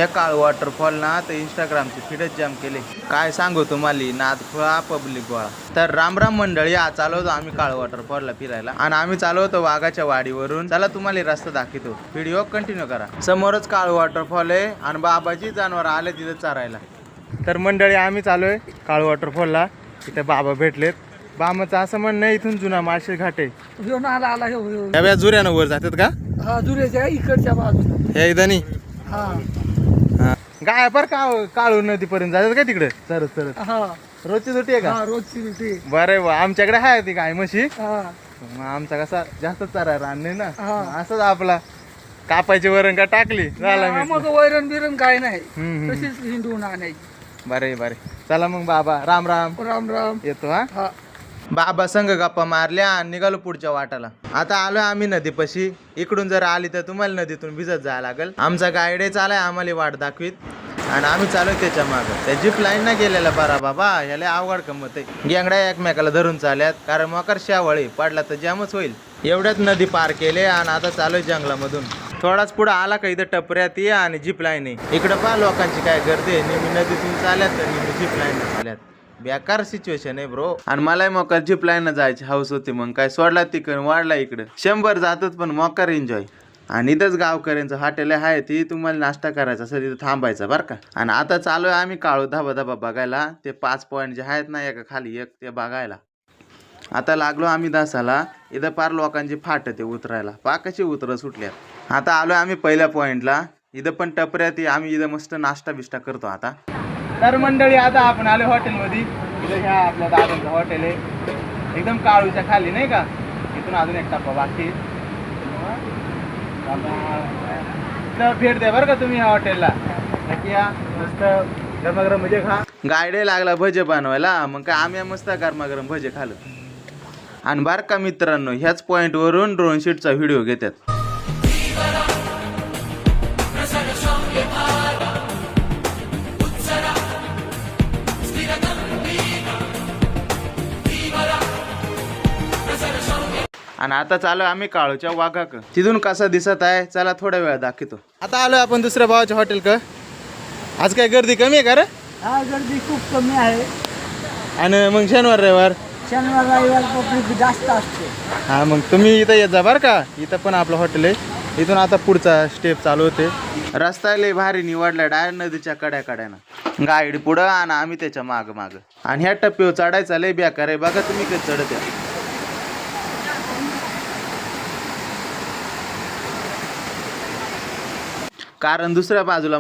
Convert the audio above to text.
ह्या काळ वॉटरफॉल ना तर इंस्टाग्रामचे फीडच जाम केले. काय सांगू तुम्हाला, नादखुळा पब्लिक गोळा. तर राम राम मंडळी, आज चालू होतो आम्ही काळ वॉटरफॉलला फिरायला आणि आम्ही चालू होतो वाघाच्या वाडीवरून. चला तुम्हाला रस्ता दाखवतो, व्हिडिओ कंटिन्यू करा. समोरच काळ वॉटरफॉल आहे आणि बाबाजी जनावर आले तिथे चरायला. तर मंडळी आम्ही चालू आहे काळ वॉटरफॉलला. इथे बाबा भेटलेत. बाबाचं असं म्हणणं आहे इथून जुना माळशेर घाट आहे. ह्या जुऱ्यानं वर जातात का? हा जुऱ्याच्या इकडच्या बाजूला हे इथं नाही. हा गाय पर काळू नदीपर्यंत जातात का तिकडे चरत चरत? हा रोजची सुट्टी आहे का? हा रोजची रोटी बरे वा, आमच्याकडे आहे ती गाय म्हशी. हा मग आमचा कसा जास्त चरा रान ना, हा. असंच आपला कापायची वरण का टाकली झाला मी. मग वैरण बिरण काय नाही, हम्म. तशीच हिंडून आणायची. बरे बरे, चला मग बाबा, राम राम. राम राम. येतो हा. हा बाबा संघ गप्पा मारल्या आणि निघालो पुढच्या वाटाला. आता आलोय आम्ही नदीपाशी. इकडून जर आली तर तुम्हाला नदीतून भिजत जायला लागेल. आमचा गाईड चालाय आम्हाला वाट दाखवीत आणि आम्ही चालू त्याच्या मागं. त्या जीप लाईन ना गेलेला बरा बाबा, याला अवघड गंमत आहे. गेंगड्या एकमेकाला धरून चालल्यात, कारण मकर शावळी पडला तर जामच होईल. एवढ्यात नदी पार केले आणि आता चालू आहे जंगलामधून. थोडाच पुढे आला का इथं टपऱ्यात ये आणि जीप लाईन आहे. इकडं पहा लोकांची काय गर्दी आहे. नेहमी नदीतून चालल्यात तर नेहमी जीप लाईन चालल्यात. बेकार सिच्युएशन आहे ब्रो. आणि मलाही मोकार जीप लाईन जायची हौस होती. मग काय सोडला तिकडे वाढला इकडे. 100 जातात पण मोकार एन्जॉय. आणि इथंच गावकऱ्यांचं हॉटेल आहे, ती तुम्हाला नाश्ता करायचा असं तिथं थांबायचं बरं का. आणि आता चालू आहे आम्ही काळू धाबा धाबा बघायला. ते 5 पॉईंट जे आहेत ना, एका खाली एक, ते बघायला. आता लागलो आम्ही दासाला. इथं पार लोकांची फाट ते उतरायला, पाकाची उतर सुटल्यात. आता आलो आम्ही पहिल्या पॉईंटला. इथं पण टपऱ्यात आम्ही इथं मस्त नाश्ता बिष्टा करतो आता. तर मंडळी आता आपण आलो हॉटेलमध्ये. इथं ह्या आपल्या दादांचं हॉटेल आहे, एकदम काळूच्या खाली नाही का. इथून अजून एक टप्पा बाकी. भेट द्या बरं का तुम्ही ह्या हॉटेलला. नक्की या, मस्त गरमागरम भजे खा. गायडे लागला भजे बनवायला, मग काय आम्ही मस्त गरमागरम भजे खालो. आणि बरं का मित्रांनो, ह्याच पॉईंटवरून ड्रोन शूटचा व्हिडिओ घेतात. आणि आता चालू आम्ही काळूच्या वाघाक. तिथून कसा दिसत आहे चला थोड्या वेळ दाखवतो. आता आलोय आपण दुसऱ्या भावाच्या हॉटेल का. आज काय गर्दी कमी आहे का रे? हा गर्दी खूप कमी आहे. आणि मग शनिवार रविवार रविवार पब्लिक जास्त असते. हा, मग तुम्ही इथं येत जा बरं का. इथं पण आपलं हॉटेल आहे. इथून आता पुढचा स्टेप चालू होते. रस्ता लय भारी निवडला, डायरेक्ट नदीच्या कड्यानं. गाईड पुढं आणि आम्ही त्याच्या माग माग. आणि ह्या टप्प्यावर चढायचा लय बेकार आहे बघा. तुम्ही कधी चढत आहे? कारण दुसऱ्या बाजूला